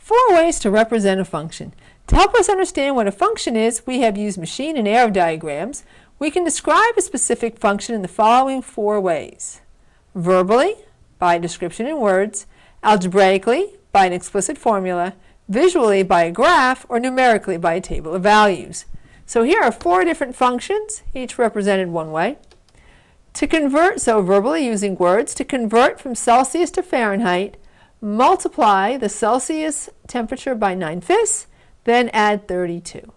4 ways to represent a function. To help us understand what a function is, we have used machine and arrow diagrams. We can describe a specific function in the following 4 ways. Verbally, by description in words, algebraically, by an explicit formula, visually, by a graph, or numerically, by a table of values. So here are 4 different functions, each represented one way. To convert, so verbally using words, to convert from Celsius to Fahrenheit, multiply the Celsius temperature by 9/5, then add 32.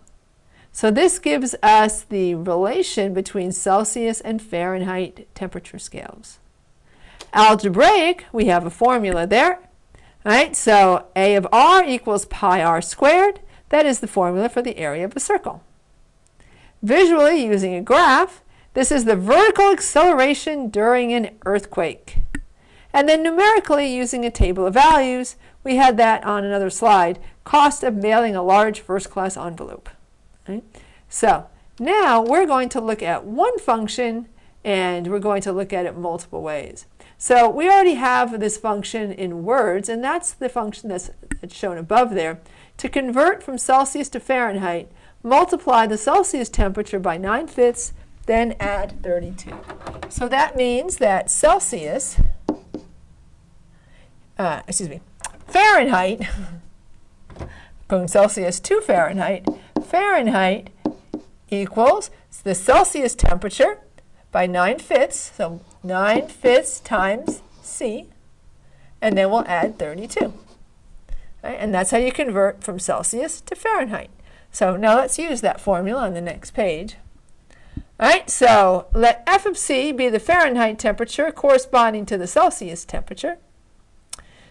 So this gives us the relation between Celsius and Fahrenheit temperature scales. Algebraic, we have a formula there. All right, so A of r equals pi r squared. That is the formula for the area of a circle. Visually, using a graph, this is the vertical acceleration during an earthquake. And then numerically, using a table of values, we had that on another slide, cost of mailing a large first-class envelope. Right? So now we're going to look at one function, and we're going to look at it multiple ways. So we already have this function in words, and that's the function that's shown above there. To convert from Celsius to Fahrenheit, multiply the Celsius temperature by 9/5, then add 32. So that means that Fahrenheit, going Celsius to Fahrenheit, Fahrenheit equals the Celsius temperature by 9/5, so 9/5 times C, and then we'll add 32. Right? And that's how you convert from Celsius to Fahrenheit. So now let's use that formula on the next page. All right, so let F of C be the Fahrenheit temperature corresponding to the Celsius temperature.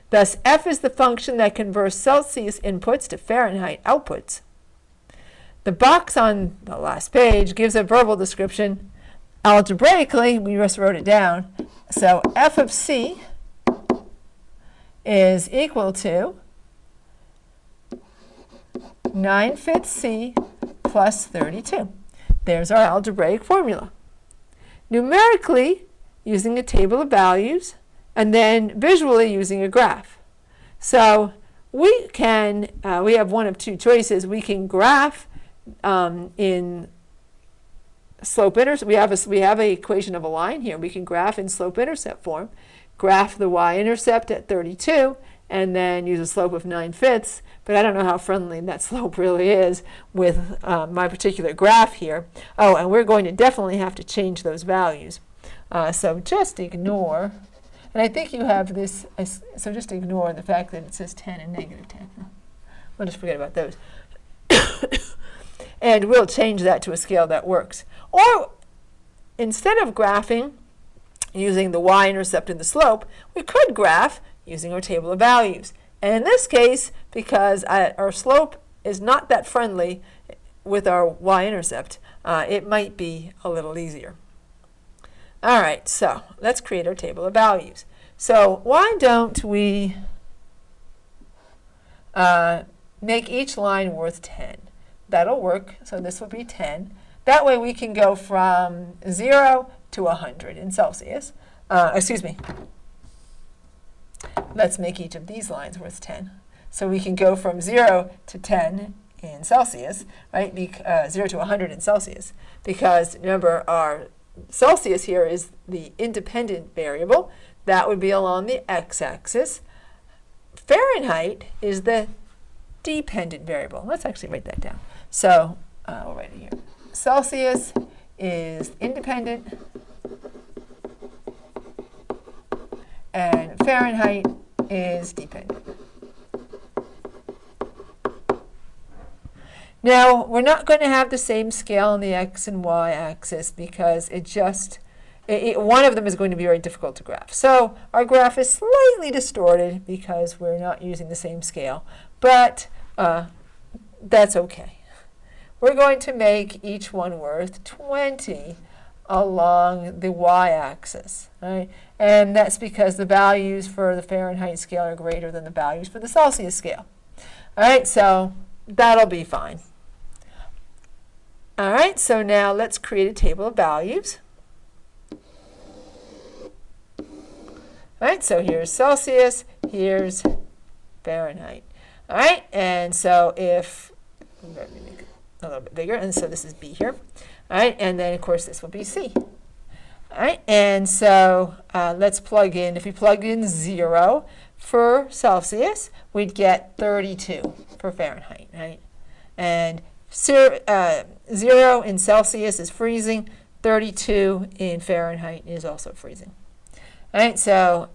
Thus, F is the function that converts Celsius inputs to Fahrenheit outputs. The box on the last page gives a verbal description. Algebraically, we just wrote it down. So F of C is equal to 9/5 C plus 32. There's our algebraic formula. Numerically, using a table of values, and then visually using a graph. So we have one of 2 choices. We can graph in slope-intercept. We have an equation of a line here. We can graph in slope-intercept form, graph the y-intercept at 32, and then use a slope of 9/5. But I don't know how friendly that slope really is with my particular graph here. Oh, and we're going to definitely have to change those values. So just ignore, and I think you have this, so just ignore the fact that it says 10 and -10. We'll just forget about those. And we'll change that to a scale that works. Or instead of graphing using the y-intercept and the slope, we could graph using our table of values. And in this case, because our slope is not that friendly with our y-intercept, it might be a little easier. All right, so let's create our table of values. So why don't we make each line worth 10? That'll work. So this will be 10. That way we can go from 0 to 100 in Celsius. Let's make each of these lines worth 10. So we can go from 0 to 10 in Celsius, right? 0 to 100 in Celsius. Because remember, our Celsius here is the independent variable. That would be along the x-axis. Fahrenheit is the dependent variable. Let's actually write that down. So we'll write it here. Celsius is independent, and Fahrenheit is dependent. Now, we're not going to have the same scale on the x and y axis because one of them is going to be very difficult to graph. So our graph is slightly distorted because we're not using the same scale, but that's okay. We're going to make each one worth 20 along the y-axis, right? And that's because the values for the Fahrenheit scale are greater than the values for the Celsius scale. All right, so that'll be fine. All right, so now let's create a table of values. All right, so here's Celsius, here's Fahrenheit. All right, and so if, let me make it a little bit bigger, and so this is B here. All right, and then of course this will be C. All right, and so let's plug in. If we plug in 0 for Celsius, we'd get 32 for Fahrenheit, right? And 0 in Celsius is freezing. 32 in Fahrenheit is also freezing. All right, so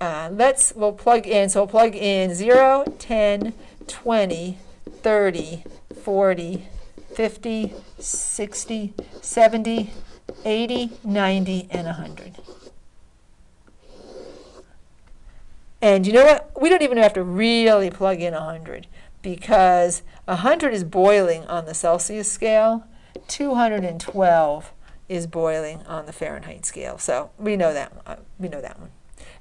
we'll plug in. So we'll plug in 0, 10, 20, 30, 40, 50, 60, 70, 80, 90, and 100. And you know what? We don't even have to really plug in 100 because 100 is boiling on the Celsius scale. 212 is boiling on the Fahrenheit scale. So we know that one.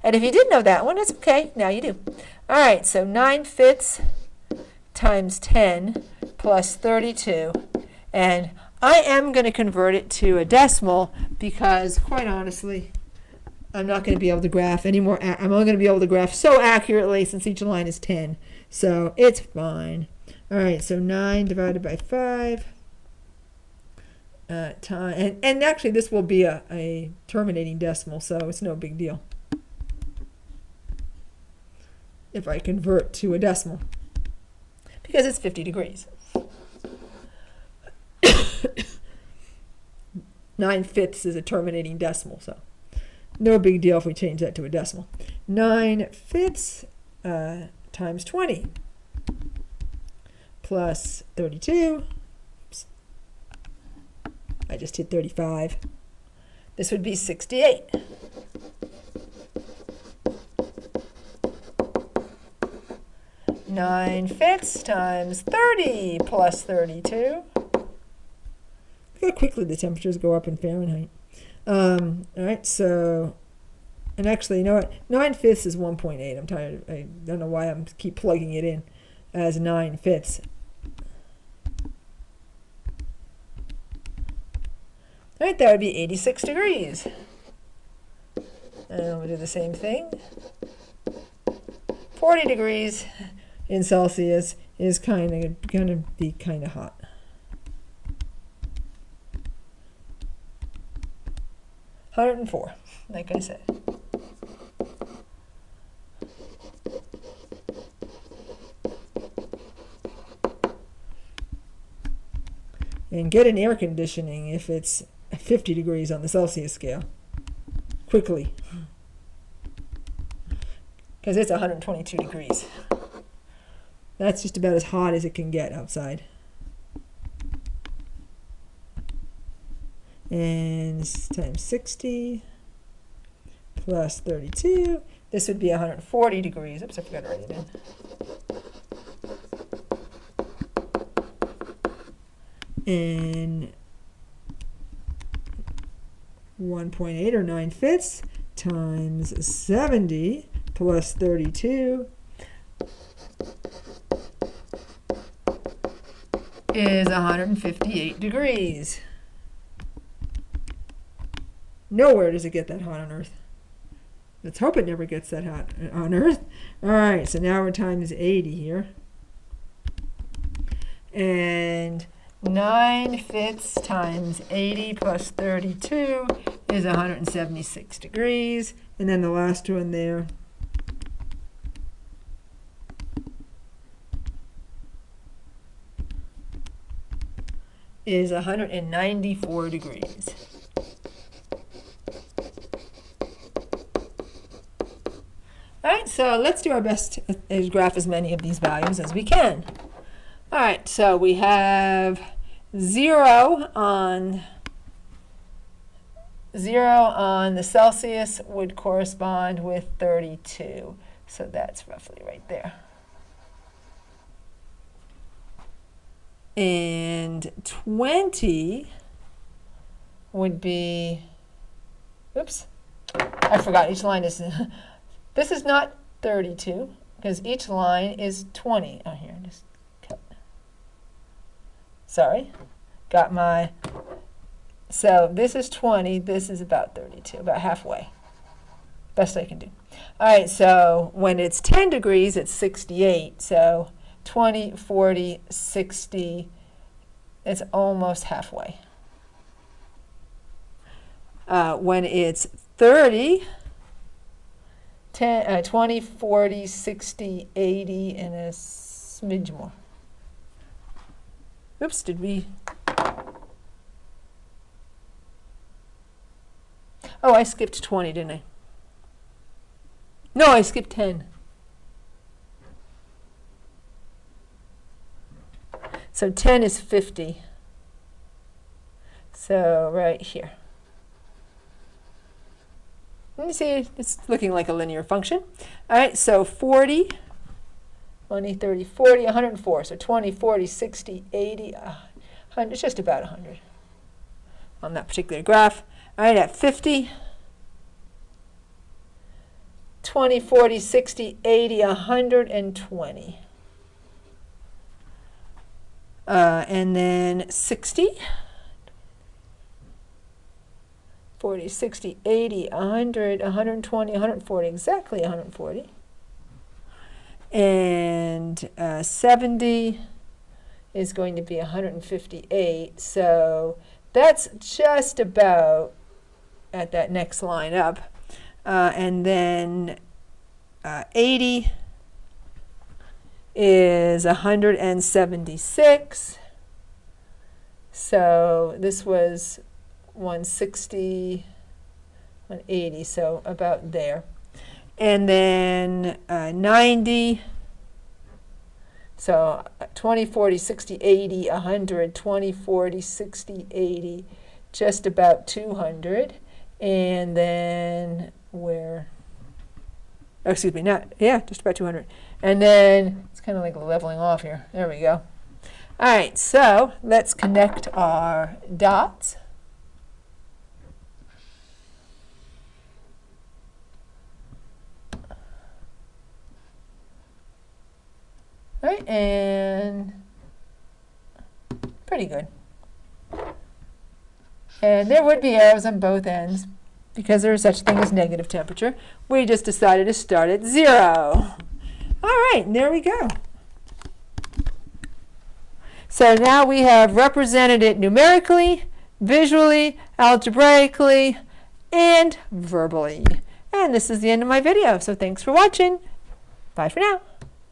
And if you didn't know that one, it's okay. Now you do. All right, so 9/5 times 10 plus 32. And I am going to convert it to a decimal because, quite honestly, I'm not going to be able to graph anymore. I'm only going to be able to graph so accurately since each line is 10. So it's fine. All right, so 9 divided by 5. And actually, this will be a terminating decimal, so it's no big deal if I convert to a decimal because it's 50 degrees. 9/5 is a terminating decimal, so no big deal if we change that to a decimal. 9/5 times 20 plus 32. Oops. I just hit 35. This would be 68. Nine fifths times 30 plus 32. Look how quickly the temperatures go up in Fahrenheit. All right, so, and actually, you know what? 9/5 is 1.8. I'm tired. I don't know why I'm keep plugging it in as 9/5. All right, that would be 86 degrees. And we'll do the same thing. 40 degrees in Celsius is going to be kind of hot. $104, like I said. And get an air conditioning if it's 50 degrees on the Celsius scale. Quickly. Because it's 122 degrees. That's just about as hot as it can get outside. And times 60 plus 32. This would be 140 degrees. Oops, I forgot to write it in. And 1.8 or 9/5 times 70 plus 32 is 158 degrees. Nowhere does it get that hot on Earth. Let's hope it never gets that hot on Earth. All right, so now we're times 80 here. And 9/5 times 80 plus 32 is 176 degrees. And then the last one there is 194 degrees. All right, so let's do our best to graph as many of these values as we can. All right, so we have 0 on the Celsius would correspond with 32. So that's roughly right there. And 20 would be, oops, I forgot each line is, this is not 32 because each line is 20. Oh, here, just cut. Sorry, got my, so this is 20, this is about 32, about halfway. Best I can do. All right, so when it's 10 degrees, it's 68. So 20, 40, 60. It's almost halfway. When it's 30, 10, 20, 40, 60, 80, and a smidge more. Oops, did we? Oh, I skipped 20, didn't I? No, I skipped 10. So 10 is 50. So right here. You see, it's looking like a linear function. All right, so 40, 20, 30, 40, 104. So 20, 40, 60, 80, 100. It's just about 100 on that particular graph. All right, at 50, 20, 40, 60, 80, 120. And then 60, 40, 60, 80, 100, 120, 140, exactly 140. And 70 is going to be 158. So that's just about at that next line up. And then 80 is 176. So this was 160, 180, so about there. And then 90, so 20, 40, 60, 80, 100, 20, 40, 60, 80, just about 200. And then where, oh, excuse me, not, yeah, just about 200. And then it's kind of like leveling off here. There we go. All right, so let's connect our dots. All right, and pretty good. And there would be arrows on both ends because there is such a thing as negative temperature. We just decided to start at 0. All right, and there we go. So now we have represented it numerically, visually, algebraically, and verbally. And this is the end of my video, so thanks for watching. Bye for now.